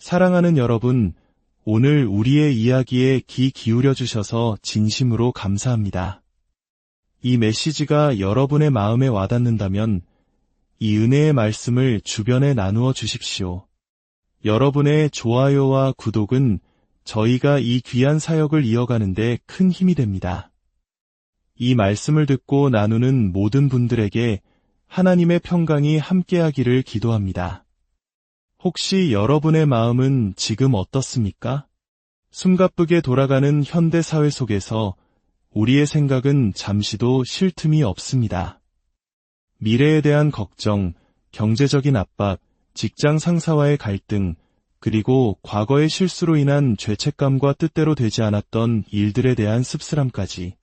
사랑하는 여러분, 오늘 우리의 이야기에 귀 기울여 주셔서 진심으로 감사합니다. 이 메시지가 여러분의 마음에 와닿는다면 이 은혜의 말씀을 주변에 나누어 주십시오. 여러분의 좋아요와 구독은 저희가 이 귀한 사역을 이어가는 데 큰 힘이 됩니다. 이 말씀을 듣고 나누는 모든 분들에게 하나님의 평강이 함께하기를 기도합니다. 혹시 여러분의 마음은 지금 어떻습니까? 숨가쁘게 돌아가는 현대 사회 속에서 우리의 생각은 잠시도 쉴 틈이 없습니다. 미래에 대한 걱정, 경제적인 압박, 직장 상사와의 갈등, 그리고 과거의 실수로 인한 죄책감과 뜻대로 되지 않았던 일들에 대한 씁쓸함까지.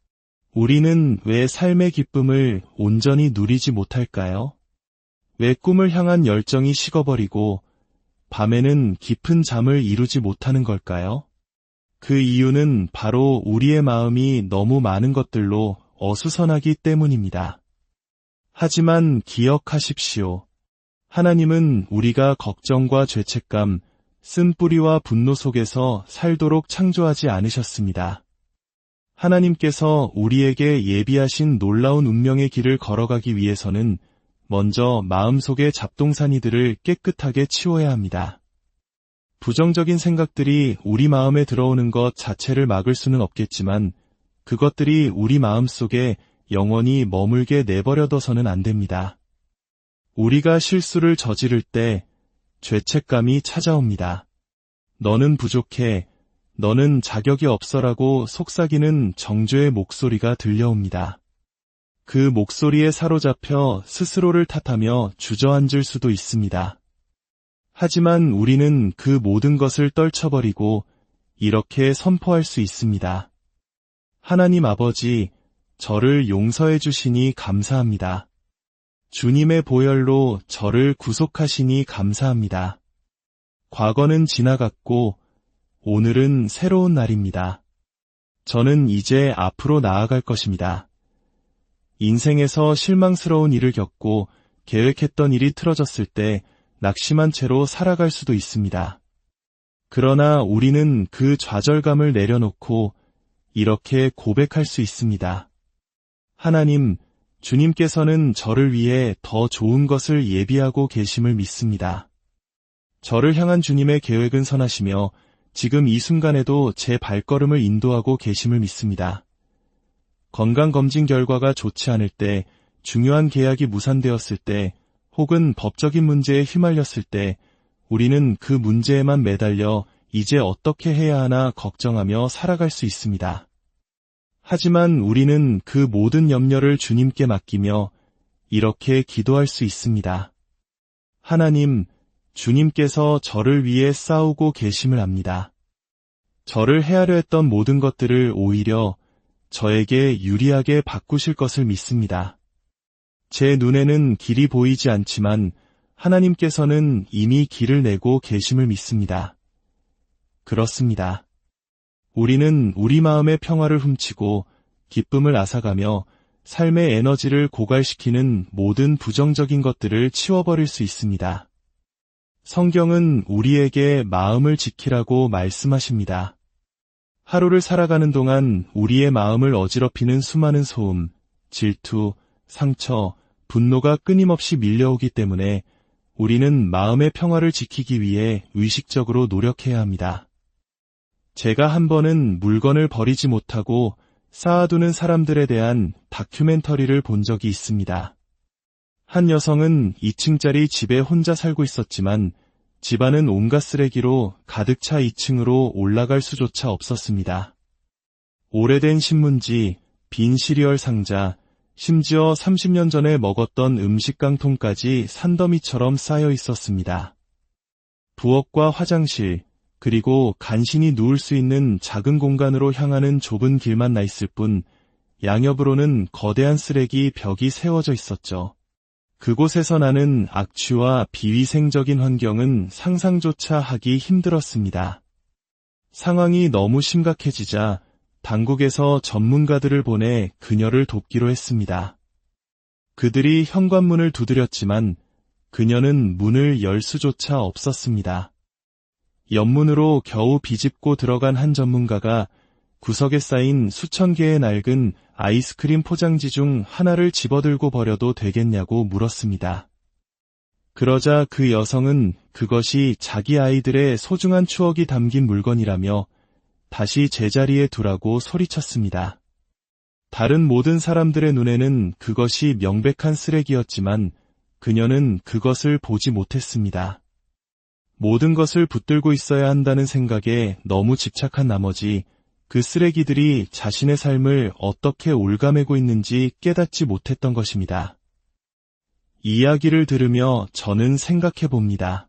우리는 왜 삶의 기쁨을 온전히 누리지 못할까요? 왜 꿈을 향한 열정이 식어버리고 밤에는 깊은 잠을 이루지 못하는 걸까요? 그 이유는 바로 우리의 마음이 너무 많은 것들로 어수선하기 때문입니다. 하지만 기억하십시오. 하나님은 우리가 걱정과 죄책감, 쓴뿌리와 분노 속에서 살도록 창조하지 않으셨습니다. 하나님께서 우리에게 예비하신 놀라운 운명의 길을 걸어가기 위해서는 먼저 마음속의 잡동사니들을 깨끗하게 치워야 합니다. 부정적인 생각들이 우리 마음에 들어오는 것 자체를 막을 수는 없겠지만 그것들이 우리 마음속에 영원히 머물게 내버려둬서는 안 됩니다. 우리가 실수를 저지를 때 죄책감이 찾아옵니다. 너는 부족해, 너는 자격이 없어라고 속삭이는 정죄의 목소리가 들려옵니다. 그 목소리에 사로잡혀 스스로를 탓하며 주저앉을 수도 있습니다. 하지만 우리는 그 모든 것을 떨쳐버리고 이렇게 선포할 수 있습니다. 하나님 아버지, 저를 용서해 주시니 감사합니다. 주님의 보혈로 저를 구속하시니 감사합니다. 과거는 지나갔고 오늘은 새로운 날입니다. 저는 이제 앞으로 나아갈 것입니다. 인생에서 실망스러운 일을 겪고 계획했던 일이 틀어졌을 때 낙심한 채로 살아갈 수도 있습니다. 그러나 우리는 그 좌절감을 내려놓고 이렇게 고백할 수 있습니다. 하나님, 주님께서는 저를 위해 더 좋은 것을 예비하고 계심을 믿습니다. 저를 향한 주님의 계획은 선하시며 지금 이 순간에도 제 발걸음을 인도하고 계심을 믿습니다. 건강검진 결과가 좋지 않을 때, 중요한 계약이 무산되었을 때, 혹은 법적인 문제에 휘말렸을 때, 우리는 그 문제에만 매달려 이제 어떻게 해야 하나 걱정하며 살아갈 수 있습니다. 하지만 우리는 그 모든 염려를 주님께 맡기며 이렇게 기도할 수 있습니다. 하나님, 주님께서 저를 위해 싸우고 계심을 압니다. 저를 해하려 했던 모든 것들을 오히려 저에게 유리하게 바꾸실 것을 믿습니다. 제 눈에는 길이 보이지 않지만 하나님께서는 이미 길을 내고 계심을 믿습니다. 그렇습니다. 우리는 우리 마음의 평화를 훔치고 기쁨을 앗아가며 삶의 에너지를 고갈시키는 모든 부정적인 것들을 치워버릴 수 있습니다. 성경은 우리에게 마음을 지키라고 말씀하십니다. 하루를 살아가는 동안 우리의 마음을 어지럽히는 수많은 소음, 질투, 상처, 분노가 끊임없이 밀려오기 때문에 우리는 마음의 평화를 지키기 위해 의식적으로 노력해야 합니다. 제가 한 번은 물건을 버리지 못하고 쌓아두는 사람들에 대한 다큐멘터리를 본 적이 있습니다. 한 여성은 2층짜리 집에 혼자 살고 있었지만 집안은 온갖 쓰레기로 가득 차 2층으로 올라갈 수조차 없었습니다. 오래된 신문지, 빈 시리얼 상자, 심지어 30년 전에 먹었던 음식 깡통까지 산더미처럼 쌓여 있었습니다. 부엌과 화장실, 그리고 간신히 누울 수 있는 작은 공간으로 향하는 좁은 길만 나 있을 뿐 양옆으로는 거대한 쓰레기 벽이 세워져 있었죠. 그곳에서 나는 악취와 비위생적인 환경은 상상조차 하기 힘들었습니다. 상황이 너무 심각해지자 당국에서 전문가들을 보내 그녀를 돕기로 했습니다. 그들이 현관문을 두드렸지만 그녀는 문을 열 수조차 없었습니다. 옆문으로 겨우 비집고 들어간 한 전문가가 구석에 쌓인 수천 개의 낡은 아이스크림 포장지 중 하나를 집어들고 버려도 되겠냐고 물었습니다. 그러자 그 여성은 그것이 자기 아이들의 소중한 추억이 담긴 물건이라며 다시 제자리에 두라고 소리쳤습니다. 다른 모든 사람들의 눈에는 그것이 명백한 쓰레기였지만 그녀는 그것을 보지 못했습니다. 모든 것을 붙들고 있어야 한다는 생각에 너무 집착한 나머지 그 쓰레기들이 자신의 삶을 어떻게 올가매고 있는지 깨닫지 못했던 것입니다. 이 이야기를 들으며 저는 생각해 봅니다.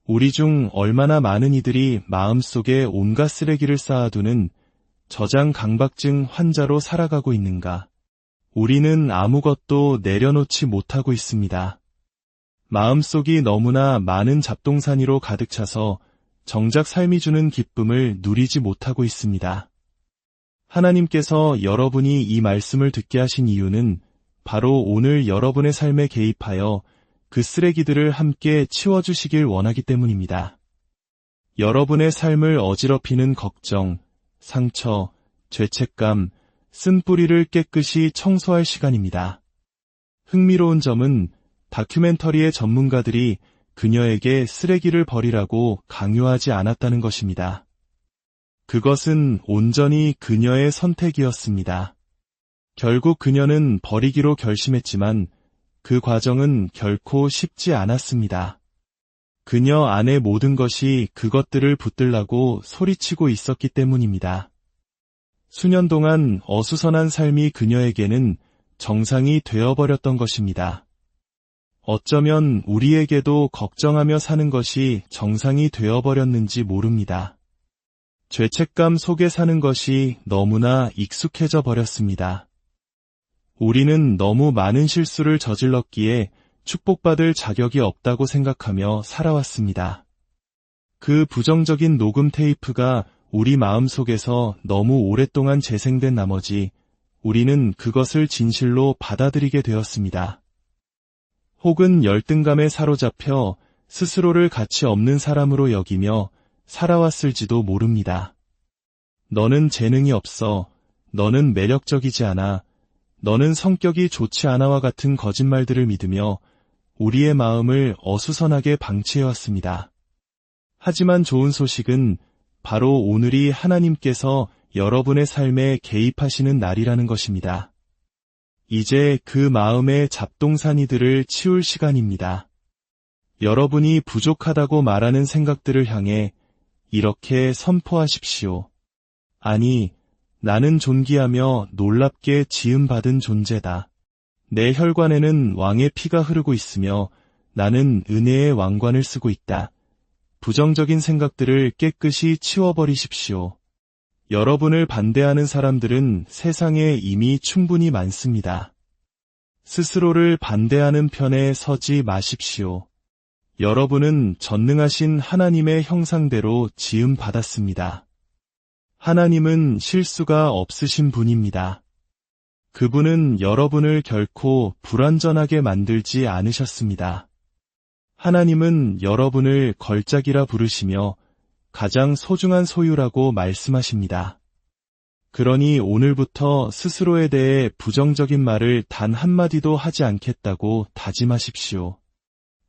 우리 중 얼마나 많은 이들이 마음속에 온갖 쓰레기를 쌓아두는 저장 강박증 환자로 살아가고 있는가? 우리는 아무것도 내려놓지 못하고 있습니다. 마음속이 너무나 많은 잡동사니로 가득 차서 정작 삶이 주는 기쁨을 누리지 못하고 있습니다. 하나님께서 여러분이 이 말씀을 듣게 하신 이유는 바로 오늘 여러분의 삶에 개입하여 그 쓰레기들을 함께 치워주시길 원하기 때문입니다. 여러분의 삶을 어지럽히는 걱정, 상처, 죄책감, 쓴뿌리를 깨끗이 청소할 시간입니다. 흥미로운 점은 다큐멘터리의 전문가들이 그녀에게 쓰레기를 버리라고 강요하지 않았다는 것입니다. 그것은 온전히 그녀의 선택이었습니다. 결국 그녀는 버리기로 결심했지만 그 과정은 결코 쉽지 않았습니다. 그녀 안의 모든 것이 그것들을 붙들라고 소리치고 있었기 때문입니다. 수년 동안 어수선한 삶이 그녀에게는 정상이 되어버렸던 것입니다. 어쩌면 우리에게도 걱정하며 사는 것이 정상이 되어버렸는지 모릅니다. 죄책감 속에 사는 것이 너무나 익숙해져 버렸습니다. 우리는 너무 많은 실수를 저질렀기에 축복받을 자격이 없다고 생각하며 살아왔습니다. 그 부정적인 녹음 테이프가 우리 마음속에서 너무 오랫동안 재생된 나머지 우리는 그것을 진실로 받아들이게 되었습니다. 혹은 열등감에 사로잡혀 스스로를 가치 없는 사람으로 여기며 살아왔을지도 모릅니다. 너는 재능이 없어, 너는 매력적이지 않아, 너는 성격이 좋지 않아와 같은 거짓말들을 믿으며 우리의 마음을 어수선하게 방치해왔습니다. 하지만 좋은 소식은 바로 오늘이 하나님께서 여러분의 삶에 개입하시는 날이라는 것입니다. 이제 그 마음의 잡동사니들을 치울 시간입니다. 여러분이 부족하다고 말하는 생각들을 향해 이렇게 선포하십시오. 아니, 나는 존귀하며 놀랍게 지음받은 존재다. 내 혈관에는 왕의 피가 흐르고 있으며 나는 은혜의 왕관을 쓰고 있다. 부정적인 생각들을 깨끗이 치워버리십시오. 여러분을 반대하는 사람들은 세상에 이미 충분히 많습니다. 스스로를 반대하는 편에 서지 마십시오. 여러분은 전능하신 하나님의 형상대로 지음받았습니다. 하나님은 실수가 없으신 분입니다. 그분은 여러분을 결코 불완전하게 만들지 않으셨습니다. 하나님은 여러분을 걸작이라 부르시며 가장 소중한 소유라고 말씀하십니다. 그러니 오늘부터 스스로에 대해 부정적인 말을 단 한마디도 하지 않겠다고 다짐하십시오.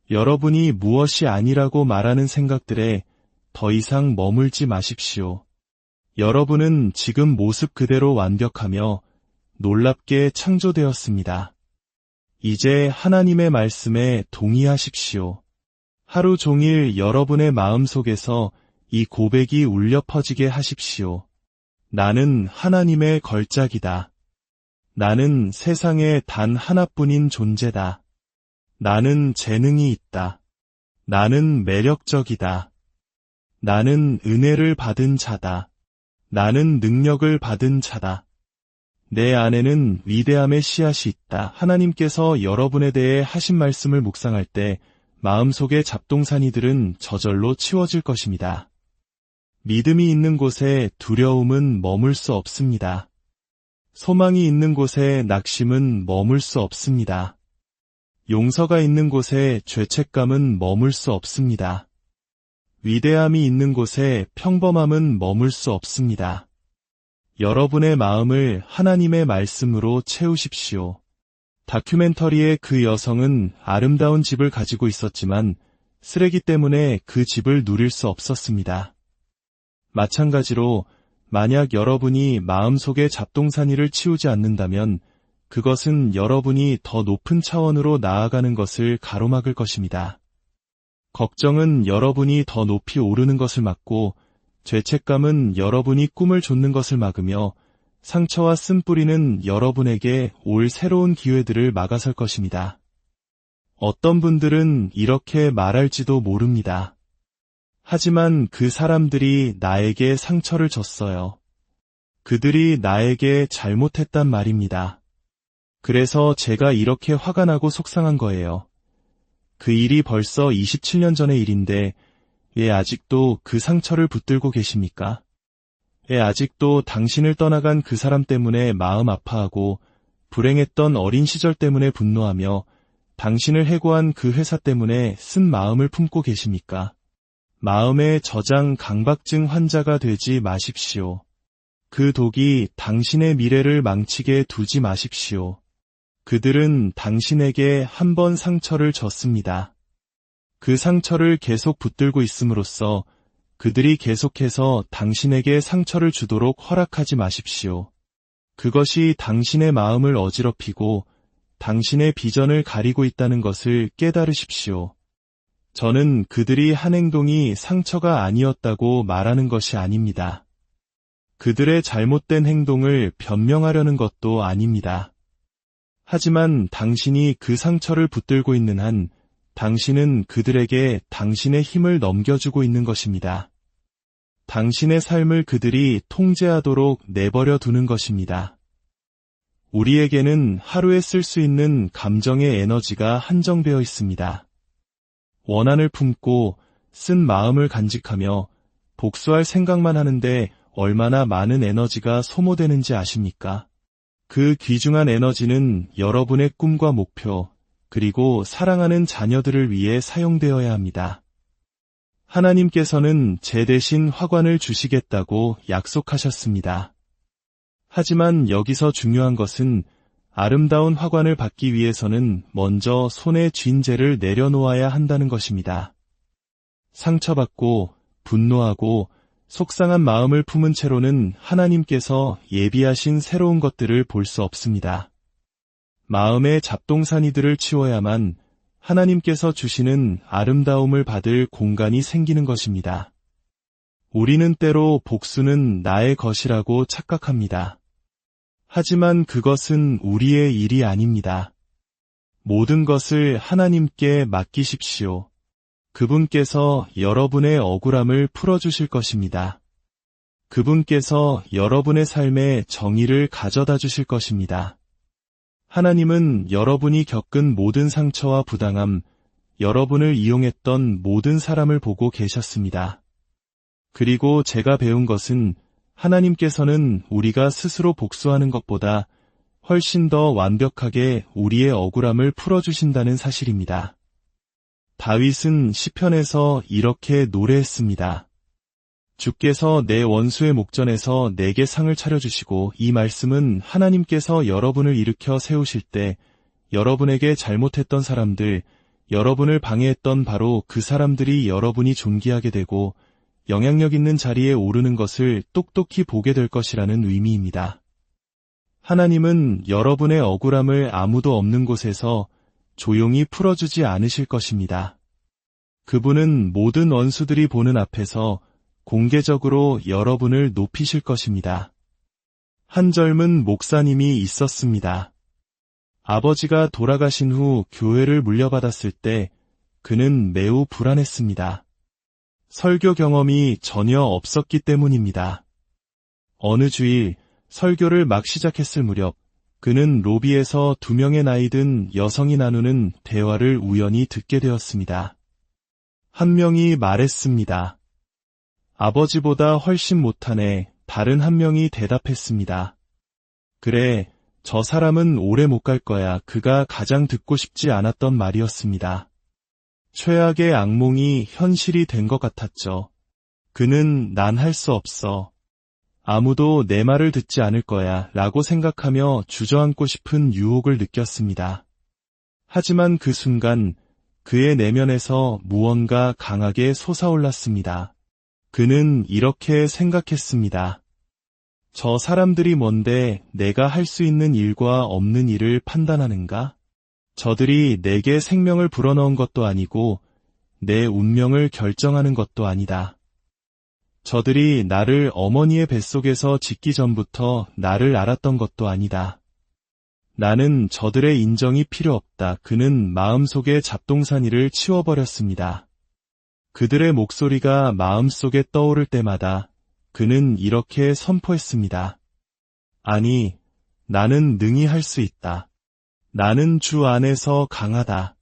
여러분이 무엇이 아니라고 말하는 생각들에 더 이상 머물지 마십시오. 여러분은 지금 모습 그대로 완벽하며 놀랍게 창조되었습니다. 이제 하나님의 말씀에 동의하십시오. 하루 종일 여러분의 마음속에서 이 고백이 울려 퍼지게 하십시오. 나는 하나님의 걸작이다. 나는 세상에 단 하나뿐인 존재다. 나는 재능이 있다. 나는 매력적이다. 나는 은혜를 받은 자다. 나는 능력을 받은 자다. 내 안에는 위대함의 씨앗이 있다. 하나님께서 여러분에 대해 하신 말씀을 묵상할 때 마음속의 잡동사니들은 저절로 치워질 것입니다. 믿음이 있는 곳에 두려움은 머물 수 없습니다. 소망이 있는 곳에 낙심은 머물 수 없습니다. 용서가 있는 곳에 죄책감은 머물 수 없습니다. 위대함이 있는 곳에 평범함은 머물 수 없습니다. 여러분의 마음을 하나님의 말씀으로 채우십시오. 다큐멘터리의 그 여성은 아름다운 집을 가지고 있었지만 쓰레기 때문에 그 집을 누릴 수 없었습니다. 마찬가지로 만약 여러분이 마음속의 잡동사니를 치우지 않는다면 그것은 여러분이 더 높은 차원으로 나아가는 것을 가로막을 것입니다. 걱정은 여러분이 더 높이 오르는 것을 막고 죄책감은 여러분이 꿈을 좇는 것을 막으며 상처와 쓴뿌리는 여러분에게 올 새로운 기회들을 막아설 것입니다. 어떤 분들은 이렇게 말할지도 모릅니다. 하지만 그 사람들이 나에게 상처를 줬어요. 그들이 나에게 잘못했단 말입니다. 그래서 제가 이렇게 화가 나고 속상한 거예요. 그 일이 벌써 27년 전의 일인데 왜 아직도 그 상처를 붙들고 계십니까? 왜 아직도 당신을 떠나간 그 사람 때문에 마음 아파하고 불행했던 어린 시절 때문에 분노하며 당신을 해고한 그 회사 때문에 쓴 마음을 품고 계십니까? 마음의 저장 강박증 환자가 되지 마십시오. 그 독이 당신의 미래를 망치게 두지 마십시오. 그들은 당신에게 한 번 상처를 줬습니다. 그 상처를 계속 붙들고 있음으로써 그들이 계속해서 당신에게 상처를 주도록 허락하지 마십시오. 그것이 당신의 마음을 어지럽히고 당신의 비전을 가리고 있다는 것을 깨달으십시오. 저는 그들이 한 행동이 상처가 아니었다고 말하는 것이 아닙니다. 그들의 잘못된 행동을 변명하려는 것도 아닙니다. 하지만 당신이 그 상처를 붙들고 있는 한 당신은 그들에게 당신의 힘을 넘겨주고 있는 것입니다. 당신의 삶을 그들이 통제하도록 내버려 두는 것입니다. 우리에게는 하루에 쓸 수 있는 감정의 에너지가 한정되어 있습니다. 원한을 품고 쓴 마음을 간직하며 복수할 생각만 하는데 얼마나 많은 에너지가 소모되는지 아십니까? 그 귀중한 에너지는 여러분의 꿈과 목표, 그리고 사랑하는 자녀들을 위해 사용되어야 합니다. 하나님께서는 제 대신 화관을 주시겠다고 약속하셨습니다. 하지만 여기서 중요한 것은 아름다운 화관을 받기 위해서는 먼저 손에 쥔 죄를 내려놓아야 한다는 것입니다. 상처받고 분노하고 속상한 마음을 품은 채로는 하나님께서 예비하신 새로운 것들을 볼 수 없습니다. 마음의 잡동사니들을 치워야만 하나님께서 주시는 아름다움을 받을 공간이 생기는 것입니다. 우리는 때로 복수는 나의 것이라고 착각합니다. 하지만 그것은 우리의 일이 아닙니다. 모든 것을 하나님께 맡기십시오. 그분께서 여러분의 억울함을 풀어주실 것입니다. 그분께서 여러분의 삶에 정의를 가져다 주실 것입니다. 하나님은 여러분이 겪은 모든 상처와 부당함, 여러분을 이용했던 모든 사람을 보고 계셨습니다. 그리고 제가 배운 것은 하나님께서는 우리가 스스로 복수하는 것보다 훨씬 더 완벽하게 우리의 억울함을 풀어주신다는 사실입니다. 다윗은 시편에서 이렇게 노래했습니다. 주께서 내 원수의 목전에서 내게 상을 차려주시고, 이 말씀은 하나님께서 여러분을 일으켜 세우실 때 여러분에게 잘못했던 사람들, 여러분을 방해했던 바로 그 사람들이 여러분이 존귀하게 되고 영향력 있는 자리에 오르는 것을 똑똑히 보게 될 것이라는 의미입니다. 하나님은 여러분의 억울함을 아무도 없는 곳에서 조용히 풀어주지 않으실 것입니다. 그분은 모든 원수들이 보는 앞에서 공개적으로 여러분을 높이실 것입니다. 한 젊은 목사님이 있었습니다. 아버지가 돌아가신 후 교회를 물려받았을 때 그는 매우 불안했습니다. 설교 경험이 전혀 없었기 때문입니다. 어느 주일 설교를 막 시작했을 무렵 그는 로비에서 2명의 나이 든 여성이 나누는 대화를 우연히 듣게 되었습니다. 한 명이 말했습니다. 아버지보다 훨씬 못하네. 다른 한 명이 대답했습니다. 그래, 저 사람은 오래 못 갈 거야. 그가 가장 듣고 싶지 않았던 말이었습니다. 최악의 악몽이 현실이 된 것 같았죠. 그는 난 할 수 없어. 아무도 내 말을 듣지 않을 거야 라고 생각하며 주저앉고 싶은 유혹을 느꼈습니다. 하지만 그 순간 그의 내면에서 무언가 강하게 솟아올랐습니다. 그는 이렇게 생각했습니다. 저 사람들이 뭔데 내가 할 수 있는 일과 없는 일을 판단하는가? 저들이 내게 생명을 불어넣은 것도 아니고 내 운명을 결정하는 것도 아니다. 저들이 나를 어머니의 뱃속에서 짓기 전부터 나를 알았던 것도 아니다. 나는 저들의 인정이 필요 없다. 그는 마음속의 잡동사니를 치워버렸습니다. 그들의 목소리가 마음속에 떠오를 때마다 그는 이렇게 선포했습니다. 아니, 나는 능히 할 수 있다. 나는 주 안에서 강하다.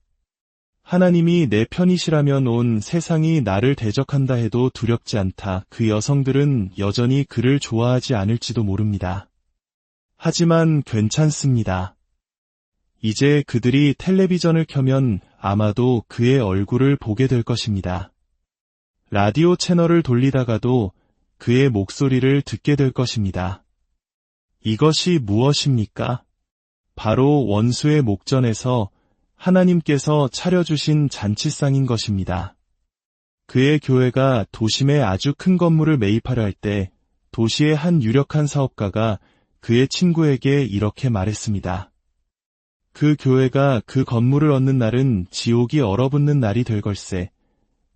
하나님이 내 편이시라면 온 세상이 나를 대적한다 해도 두렵지 않다. 그 여성들은 여전히 그를 좋아하지 않을지도 모릅니다. 하지만 괜찮습니다. 이제 그들이 텔레비전을 켜면 아마도 그의 얼굴을 보게 될 것입니다. 라디오 채널을 돌리다가도 그의 목소리를 듣게 될 것입니다. 이것이 무엇입니까? 바로 원수의 목전에서 하나님께서 차려주신 잔치상인 것입니다. 그의 교회가 도심에 아주 큰 건물을 매입하려 할 때 도시의 한 유력한 사업가가 그의 친구에게 이렇게 말했습니다. 그 교회가 그 건물을 얻는 날은 지옥이 얼어붙는 날이 될 걸세.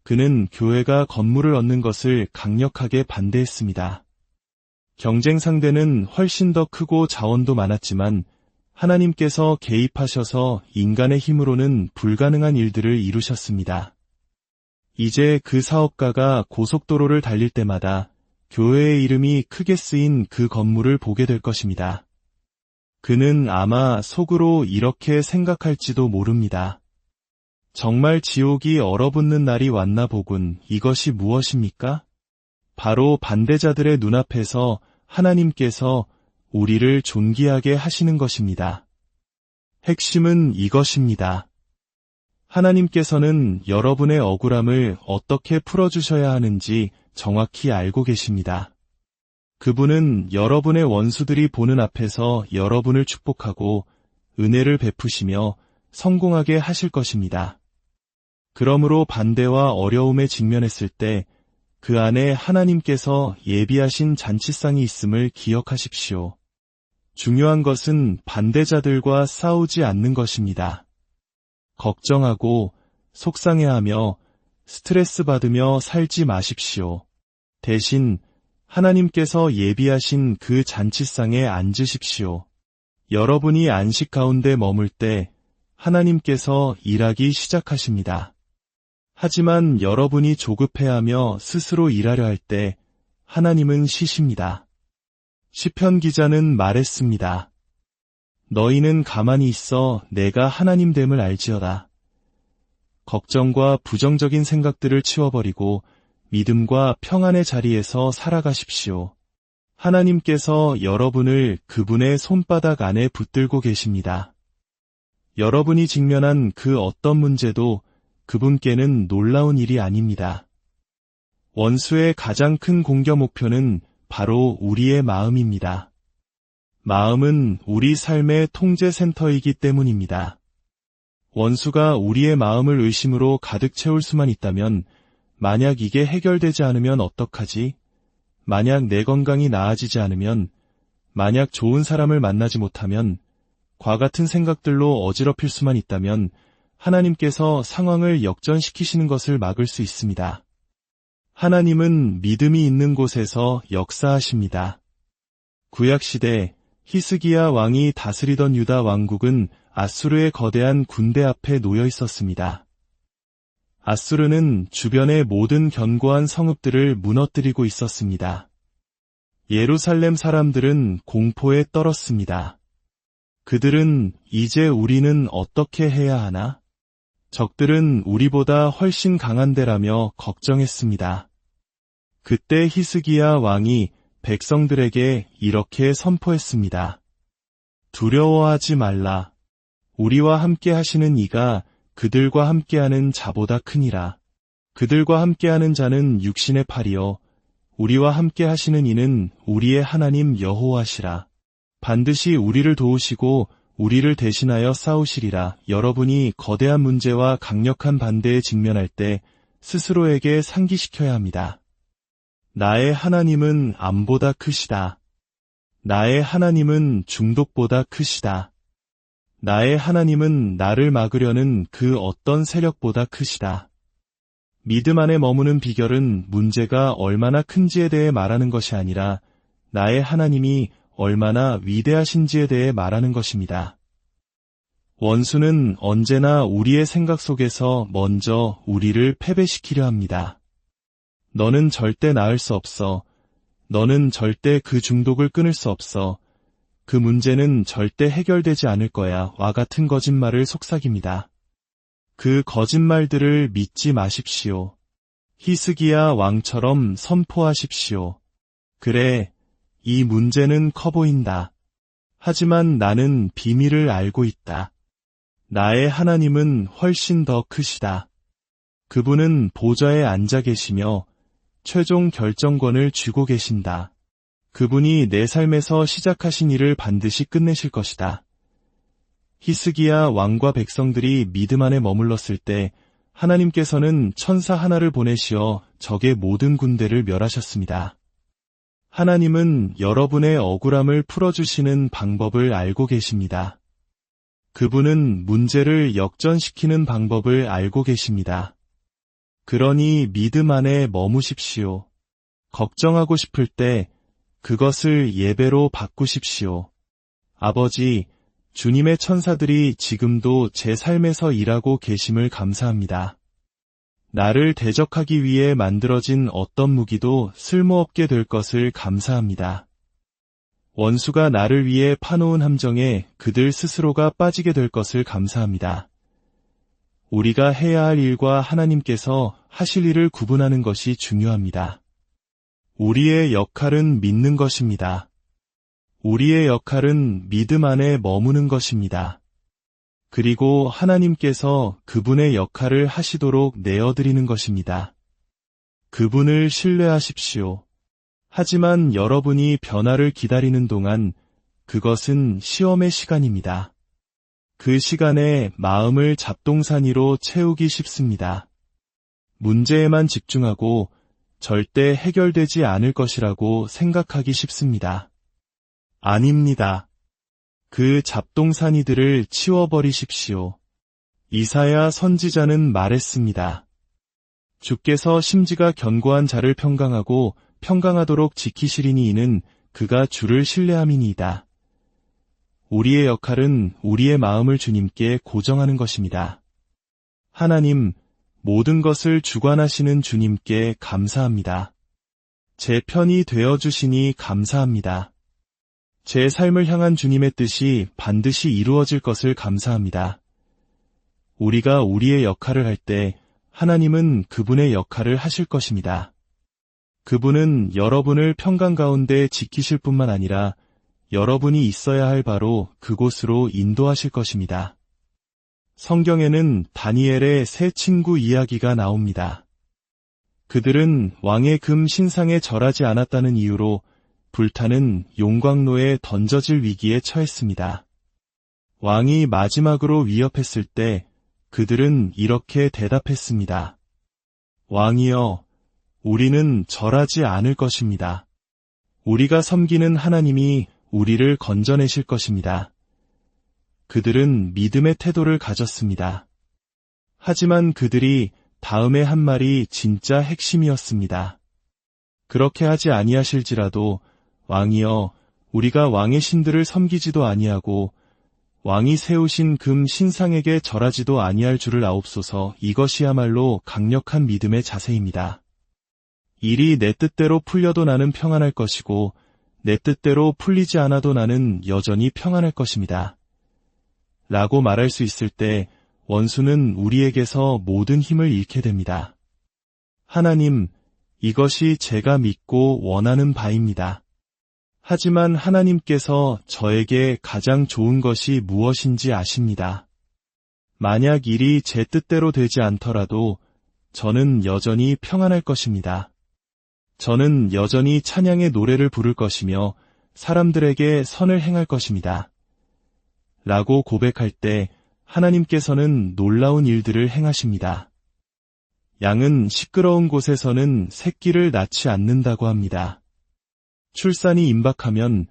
그는 교회가 건물을 얻는 것을 강력하게 반대했습니다. 경쟁 상대는 훨씬 더 크고 자원도 많았지만 하나님께서 개입하셔서 인간의 힘으로는 불가능한 일들을 이루셨습니다. 이제 그 사업가가 고속도로를 달릴 때마다 교회의 이름이 크게 쓰인 그 건물을 보게 될 것입니다. 그는 아마 속으로 이렇게 생각할지도 모릅니다. 정말 지옥이 얼어붙는 날이 왔나 보군. 이것이 무엇입니까? 바로 반대자들의 눈앞에서 하나님께서 우리를 존귀하게 하시는 것입니다. 핵심은 이것입니다. 하나님께서는 여러분의 억울함을 어떻게 풀어주셔야 하는지 정확히 알고 계십니다. 그분은 여러분의 원수들이 보는 앞에서 여러분을 축복하고 은혜를 베푸시며 성공하게 하실 것입니다. 그러므로 반대와 어려움에 직면했을 때 그 안에 하나님께서 예비하신 잔치상이 있음을 기억하십시오. 중요한 것은 반대자들과 싸우지 않는 것입니다. 걱정하고 속상해하며 스트레스 받으며 살지 마십시오. 대신 하나님께서 예비하신 그 잔치상에 앉으십시오. 여러분이 안식 가운데 머물 때 하나님께서 일하기 시작하십니다. 하지만 여러분이 조급해하며 스스로 일하려 할 때 하나님은 쉬십니다. 시편 기자는 말했습니다. 너희는 가만히 있어 내가 하나님됨을 알지어다. 걱정과 부정적인 생각들을 치워버리고 믿음과 평안의 자리에서 살아가십시오. 하나님께서 여러분을 그분의 손바닥 안에 붙들고 계십니다. 여러분이 직면한 그 어떤 문제도 그분께는 놀라운 일이 아닙니다. 원수의 가장 큰 공격 목표는 바로 우리의 마음입니다. 마음은 우리 삶의 통제센터이기 때문입니다. 원수가 우리의 마음을 의심으로 가득 채울 수만 있다면 만약 이게 해결되지 않으면 어떡하지? 만약 내 건강이 나아지지 않으면, 만약 좋은 사람을 만나지 못하면, 과 같은 생각들로 어지럽힐 수만 있다면 하나님께서 상황을 역전시키시는 것을 막을 수 있습니다. 하나님은 믿음이 있는 곳에서 역사하십니다. 구약시대 히스기야 왕이 다스리던 유다 왕국은 아수르의 거대한 군대 앞에 놓여 있었습니다. 아수르는 주변의 모든 견고한 성읍들을 무너뜨리고 있었습니다. 예루살렘 사람들은 공포에 떨었습니다. 그들은 이제 우리는 어떻게 해야 하나? 적들은 우리보다 훨씬 강한데라며 걱정했습니다. 그때 히스기야 왕이 백성들에게 이렇게 선포했습니다. 두려워하지 말라. 우리와 함께 하시는 이가 그들과 함께하는 자보다 크니라. 그들과 함께하는 자는 육신의 팔이요 우리와 함께 하시는 이는 우리의 하나님 여호와시라. 반드시 우리를 도우시고 우리를 대신하여 싸우시리라. 여러분이 거대한 문제와 강력한 반대에 직면할 때 스스로에게 상기시켜야 합니다. 나의 하나님은 암보다 크시다. 나의 하나님은 중독보다 크시다. 나의 하나님은 나를 막으려는 그 어떤 세력보다 크시다. 믿음 안에 머무는 비결은 문제가 얼마나 큰지에 대해 말하는 것이 아니라 나의 하나님이 얼마나 위대하신지에 대해 말하는 것입니다. 원수는 언제나 우리의 생각 속에서 먼저 우리를 패배시키려 합니다. 너는 절대 나을 수 없어. 너는 절대 그 중독을 끊을 수 없어. 그 문제는 절대 해결되지 않을 거야. 와 같은 거짓말을 속삭입니다. 그 거짓말들을 믿지 마십시오. 히스기야 왕처럼 선포하십시오. 그래, 이 문제는 커 보인다. 하지만 나는 비밀을 알고 있다. 나의 하나님은 훨씬 더 크시다. 그분은 보좌에 앉아 계시며 최종 결정권을 쥐고 계신다. 그분이 내 삶에서 시작하신 일을 반드시 끝내실 것이다. 히스기야 왕과 백성들이 믿음 안에 머물렀을 때 하나님께서는 천사 하나를 보내시어 적의 모든 군대를 멸하셨습니다. 하나님은 여러분의 억울함을 풀어주시는 방법을 알고 계십니다. 그분은 문제를 역전시키는 방법을 알고 계십니다. 그러니 믿음 안에 머무십시오. 걱정하고 싶을 때 그것을 예배로 바꾸십시오. 아버지, 주님의 천사들이 지금도 제 삶에서 일하고 계심을 감사합니다. 나를 대적하기 위해 만들어진 어떤 무기도 쓸모없게 될 것을 감사합니다. 원수가 나를 위해 파놓은 함정에 그들 스스로가 빠지게 될 것을 감사합니다. 우리가 해야 할 일과 하나님께서 하실 일을 구분하는 것이 중요합니다. 우리의 역할은 믿는 것입니다. 우리의 역할은 믿음 안에 머무는 것입니다. 그리고 하나님께서 그분의 역할을 하시도록 내어드리는 것입니다. 그분을 신뢰하십시오. 하지만 여러분이 변화를 기다리는 동안 그것은 시험의 시간입니다. 그 시간에 마음을 잡동사니로 채우기 쉽습니다. 문제에만 집중하고 절대 해결되지 않을 것이라고 생각하기 쉽습니다. 아닙니다. 그 잡동사니들을 치워버리십시오. 이사야 선지자는 말했습니다. 주께서 심지가 견고한 자를 평강하고 평강하도록 지키시리니 이는 그가 주를 신뢰함이니이다. 우리의 역할은 우리의 마음을 주님께 고정하는 것입니다. 하나님, 모든 것을 주관하시는 주님께 감사합니다. 제 편이 되어주시니 감사합니다. 제 삶을 향한 주님의 뜻이 반드시 이루어질 것을 감사합니다. 우리가 우리의 역할을 할 때 하나님은 그분의 역할을 하실 것입니다. 그분은 여러분을 평강 가운데 지키실 뿐만 아니라 여러분이 있어야 할 바로 그곳으로 인도하실 것입니다. 성경에는 다니엘의 세 친구 이야기가 나옵니다. 그들은 왕의 금 신상에 절하지 않았다는 이유로 불타는 용광로에 던져질 위기에 처했습니다. 왕이 마지막으로 위협했을 때 그들은 이렇게 대답했습니다. 왕이여, 우리는 절하지 않을 것입니다. 우리가 섬기는 하나님이 우리를 건져내실 것입니다. 그들은 믿음의 태도를 가졌습니다. 하지만 그들이 다음에 한 말이 진짜 핵심이었습니다. 그렇게 하지 아니하실지라도 왕이여, 우리가 왕의 신들을 섬기지도 아니하고 왕이 세우신 금 신상에게 절하지도 아니할 줄을 아옵소서. 이것이야말로 강력한 믿음의 자세입니다. 일이 내 뜻대로 풀려도 나는 평안할 것이고 내 뜻대로 풀리지 않아도 나는 여전히 평안할 것입니다. 라고 말할 수 있을 때 원수는 우리에게서 모든 힘을 잃게 됩니다. 하나님, 이것이 제가 믿고 원하는 바입니다. 하지만 하나님께서 저에게 가장 좋은 것이 무엇인지 아십니다. 만약 일이 제 뜻대로 되지 않더라도 저는 여전히 평안할 것입니다. 저는 여전히 찬양의 노래를 부를 것이며 사람들에게 선을 행할 것입니다. 라고 고백할 때 하나님께서는 놀라운 일들을 행하십니다. 양은 시끄러운 곳에서는 새끼를 낳지 않는다고 합니다. 출산이 임박하면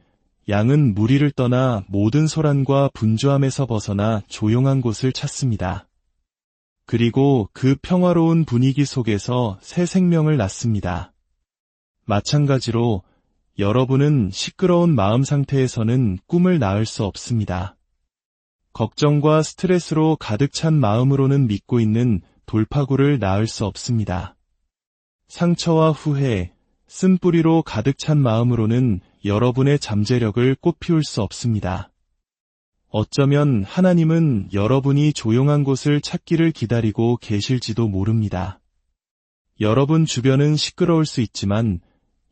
양은 무리를 떠나 모든 소란과 분주함에서 벗어나 조용한 곳을 찾습니다. 그리고 그 평화로운 분위기 속에서 새 생명을 낳습니다. 마찬가지로 여러분은 시끄러운 마음 상태에서는 꿈을 낳을 수 없습니다. 걱정과 스트레스로 가득 찬 마음으로는 믿고 있는 돌파구를 낳을 수 없습니다. 상처와 후회, 쓴뿌리로 가득 찬 마음으로는 여러분의 잠재력을 꽃피울 수 없습니다. 어쩌면 하나님은 여러분이 조용한 곳을 찾기를 기다리고 계실지도 모릅니다. 여러분 주변은 시끄러울 수 있지만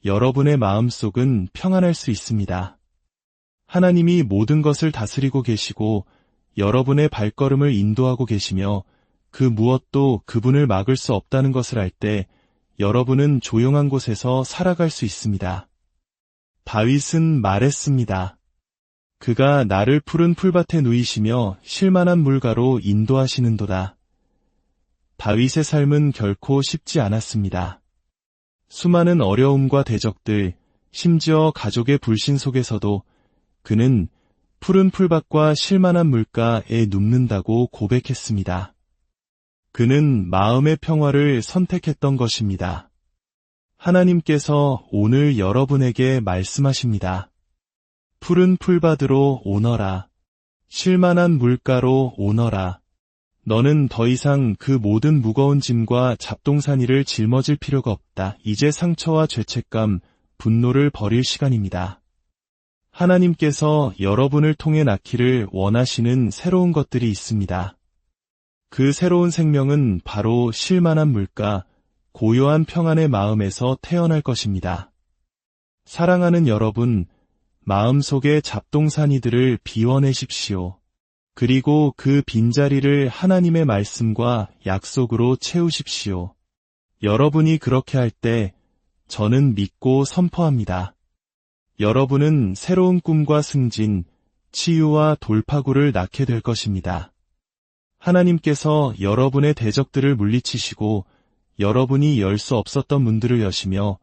여러분의 마음속은 평안할 수 있습니다. 하나님이 모든 것을 다스리고 계시고 여러분의 발걸음을 인도하고 계시며 그 무엇도 그분을 막을 수 없다는 것을 알 때 여러분은 조용한 곳에서 살아갈 수 있습니다. 다윗은 말했습니다. 그가 나를 푸른 풀밭에 누이시며 쉴만한 물가로 인도하시는도다. 다윗의 삶은 결코 쉽지 않았습니다. 수많은 어려움과 대적들, 심지어 가족의 불신 속에서도 그는 푸른 풀밭과 쉴만한 물가에 눕는다고 고백했습니다. 그는 마음의 평화를 선택했던 것입니다. 하나님께서 오늘 여러분에게 말씀하십니다. 푸른 풀밭으로 오너라. 쉴만한 물가로 오너라. 너는 더 이상 그 모든 무거운 짐과 잡동사니를 짊어질 필요가 없다. 이제 상처와 죄책감, 분노를 버릴 시간입니다. 하나님께서 여러분을 통해 낳기를 원하시는 새로운 것들이 있습니다. 그 새로운 생명은 바로 쉴만한 물가, 고요한 평안의 마음에서 태어날 것입니다. 사랑하는 여러분, 마음속의 잡동사니들을 비워내십시오. 그리고 그 빈자리를 하나님의 말씀과 약속으로 채우십시오. 여러분이 그렇게 할 때 저는 믿고 선포합니다. 여러분은 새로운 꿈과 승진, 치유와 돌파구를 낳게 될 것입니다. 하나님께서 여러분의 대적들을 물리치시고 여러분이 열 수 없었던 문들을 여시며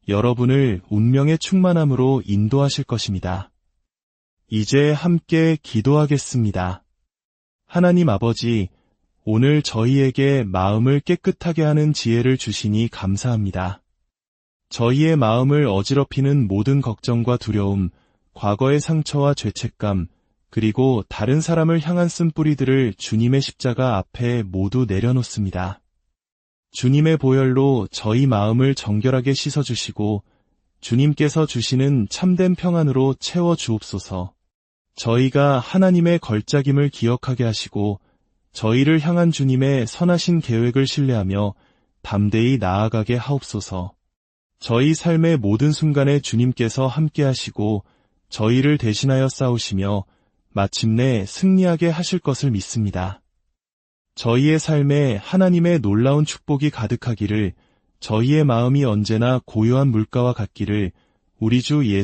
여러분을 운명의 충만함으로 인도하실 것입니다. 이제 함께 기도하겠습니다. 하나님 아버지, 오늘 저희에게 마음을 깨끗하게 하는 지혜를 주시니 감사합니다. 저희의 마음을 어지럽히는 모든 걱정과 두려움, 과거의 상처와 죄책감, 그리고 다른 사람을 향한 쓴뿌리들을 주님의 십자가 앞에 모두 내려놓습니다. 주님의 보혈로 저희 마음을 정결하게 씻어주시고 주님께서 주시는 참된 평안으로 채워주옵소서. 저희가 하나님의 걸작임을 기억하게 하시고 저희를 향한 주님의 선하신 계획을 신뢰하며 담대히 나아가게 하옵소서. 저희 삶의 모든 순간에 주님께서 함께 하시고 저희를 대신하여 싸우시며 마침내 승리하게 하실 것을 믿습니다. 저희의 삶에 하나님의 놀라운 축복이 가득하기를, 저희의 마음이 언제나 고요한 물가와 같기를 우리 주 예수